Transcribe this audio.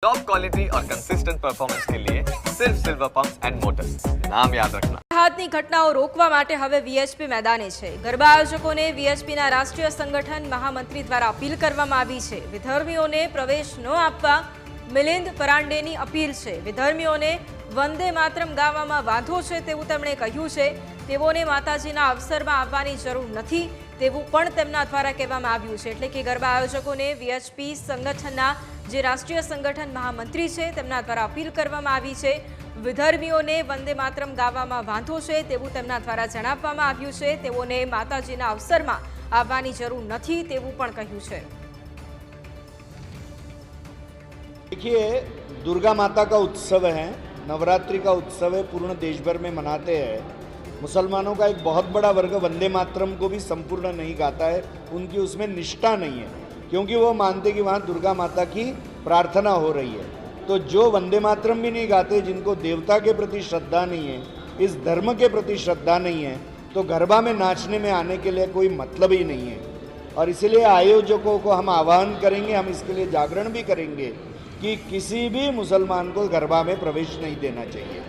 Top quality और consistent performance के लिए सिर्फ सिल्वर पंप्स एंड मोटर्स, नाम याद रखना। હાથની ઘટનાઓ રોકવા માટે હવે વીએચપી મેદાને છે। ગરબા આયોજકોને વીએચપીના રાષ્ટ્રીય સંગઠન મહામંત્રી દ્વારા અપીલ કરવામાં આવી છે। વિધર્મીઓને પ્રવેશ ન આપવા મિલિંદ પરાંડેની અપીલ છે। વિધર્મીઓને વંદે માતરમ ગાવામાં વાંધો છે તેવું તેમણે કહ્યું છે। તેઓને માતાજીના અવસરમાં આવવાની જરૂર નથી તેવું પણ તેમના દ્વારા કહેવામાં આવ્યું છે। એટલે કે ગરબા આયોજકોને વીએચપી સંગઠનના જે રાષ્ટ્રીય સંગઠન મહામંત્રી છે તેમના દ્વારા અપીલ કરવામાં આવી છે। વિધર્મીઓને વંદે માતરમ ગાવામાં વાંધો છે તેવું તેમના દ્વારા જણાવવામાં આવ્યું છે। તેઓને માતાજીના અવસરમાં આવવાની જરૂર નથી તેવું પણ કહ્યું છે। देखिए, दुर्गा माता का उत्सव है, नवरात्रि का उत्सव है, पूर्ण देश भर में मनाते हैं। मुसलमानों का एक बहुत बड़ा वर्ग वंदे मातरम को भी संपूर्ण नहीं गाता है, उनकी उसमें निष्ठा नहीं है, क्योंकि वो मानते कि वहाँ दुर्गा माता की प्रार्थना हो रही है। तो जो वंदे मातरम भी नहीं गाते, जिनको देवता के प्रति श्रद्धा नहीं है, इस धर्म के प्रति श्रद्धा नहीं है, तो गरबा में नाचने में आने के लिए कोई मतलब ही नहीं है। और इसलिए आयोजकों को हम आह्वान करेंगे, हम इसके लिए जागरण भी करेंगे कि किसी भी मुसलमान को गरबा में प्रवेश नहीं देना चाहिए।